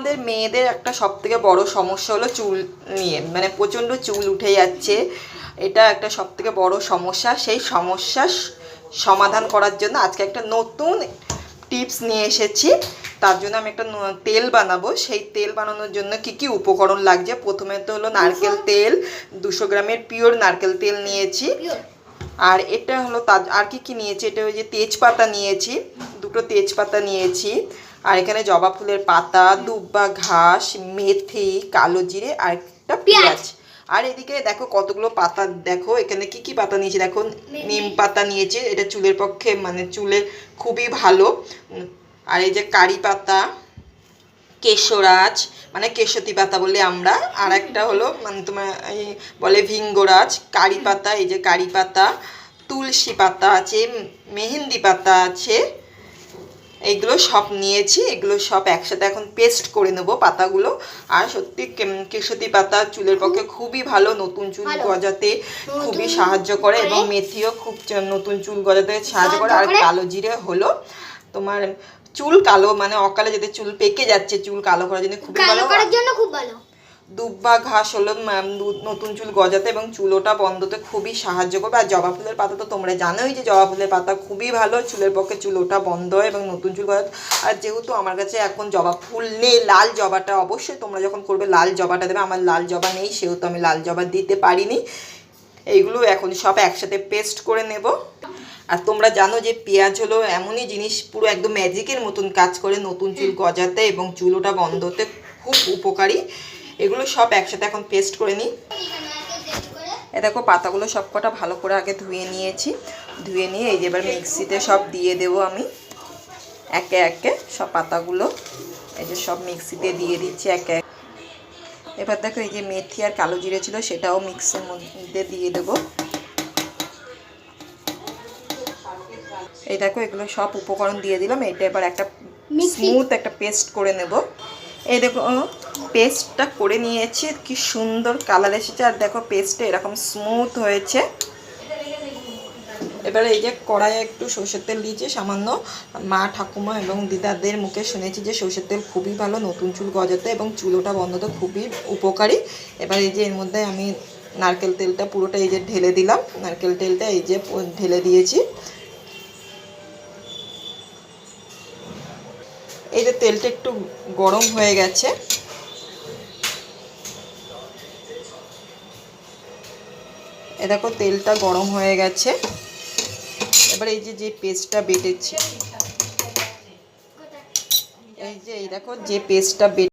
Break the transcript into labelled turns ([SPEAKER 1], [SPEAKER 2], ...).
[SPEAKER 1] আমাদের মেয়েদের একটা সবথেকে বড় সমস্যা হলো চুল নিয়ে, মানে প্রচণ্ড চুল উঠে যাচ্ছে। এটা একটা সবথেকে বড় সমস্যা। সেই সমস্যা সমাধান করার জন্য আজকে একটা নতুন টিপস নিয়ে এসেছি। তার জন্য আমি একটা তেল বানাবো। সেই তেল বানানোর জন্য কি কি উপকরণ লাগছে, প্রথমে তো হলো নারকেল তেল, 200 গ্রামের পিওর নারকেল তেল নিয়েছি। আর এটা হলো আর কি কি নিয়েছি, এটা ওই যে তেজপাতা নিয়েছি, 2টো তেজপাতা নিয়েছি। আর এখানে জবা ফুলের পাতা, দুব্বা ঘাস, মেথি, কালো জিরে আর একটা পেঁয়াজ। আর এদিকে দেখো কতগুলো পাতা, দেখো এখানে কি কি পাতা নিয়েছি। দেখো নিম পাতা নিয়েছি, এটা চুলের পক্ষে মানে চুলে খুবই ভালো। আর এই যে কারি পাতা, কেশরাজ মানে কেশতী পাতা বলি আমরা, আর একটা হলো মানে তোমার এই বলে ভিঙ্গরাজ। কারি পাতা, এই যে কারি পাতা, তুলসী পাতা আছে, মেহেন্দি পাতা আছে, এইগুলো সব নিয়েছি। এগুলো সব একসাথে এখন পেস্ট করে নেব পাতাগুলো। আর সত্যি কেশতী পাতা চুলের পক্ষে খুবই ভালো, নতুন চুল গজাতে খুবই সাহায্য করে, এবং মেথিও খুব নতুন চুল গজাতে সাহায্য করে। আর কালো জিরে হলো তোমার চুল কালো মানে অকালে যদি চুল পেকে যাচ্ছে, চুল কালো করার জন্য খুবই ভালো, করার জন্য খুব ভালো। দুব্বা ঘাস হলো নতুন চুল গজাতে এবং চুলোটা বন্ধতে খুবই সাহায্য করবে। আর জবা ফুলের পাতা তো তোমরা জানোই যে জবা ফুলের পাতা খুবই ভালো চুলের পক্ষে, চুলোটা বন্ধ হয় এবং নতুন চুল গজাতে। আর যেহেতু আমার কাছে এখন জবা ফুল নেই, লাল জবাটা অবশ্যই তোমরা যখন করবে লাল জবাটা দেবে। আমার লাল জবা নেই, সেহেতু আমি লাল জবা দিতে পারিনি। এইগুলো এখন সব একসাথে পেস্ট করে নেব। আর তোমরা জানো যে পেঁয়াজ হলো এমনই জিনিস, পুরো একদম ম্যাজিকের মতন কাজ করে নতুন চুল গজাতে এবং চুলোটা বন্ধ হতে খুব উপকারী। এগুলো সব একসাথে এখন পেস্ট করে নিই। এ দেখো পাতাগুলো সব কটা ভালো করে আগে ধুয়ে নিয়েছি। ধুয়ে নিয়ে এই যে এবার মিক্সিতে সব দিয়ে দেবো আমি একে একে সব পাতাগুলো। এই যে সব মিক্সিতে দিয়ে দিচ্ছি একে একে। এবার দেখো এই যে মেথি আর কালো জিরে ছিল সেটাও মিক্সির মধ্যে দিয়ে দেবো। এই দেখো এগুলো সব উপকরণ দিয়ে দিলাম। এটা এবার একটা স্মুথ একটা পেস্ট করে নেব। এই দেখো পেস্টটা করে নিয়েছি, কি সুন্দর কালার এসেছে। আর দেখো পেস্টটা এরকম স্মুথ হয়েছে। এবারে এই যে কড়াইয়ে একটু সরষের তেল দিয়েছি সামান্য। মা ঠাকুমা এবং দিদাদের মুখে শুনেছি যে সরষের তেল খুবই ভালো নতুন চুল গজাতে এবং চুলোটা বন্ধতে খুবই উপকারী। এবার এই যে এর মধ্যে আমি নারকেল তেলটা পুরোটা এই যে ঢেলে দিলাম। নারকেল তেলটা এই যে ঢেলে দিয়েছি। এই যে তেলটা একটু গরম হয়ে গেছে। এ দেখো তেলটা গরম হয়ে গেছে। এবার এই যে পেস্টটা বেটেছি, এই যে এই দেখো যে পেস্টটা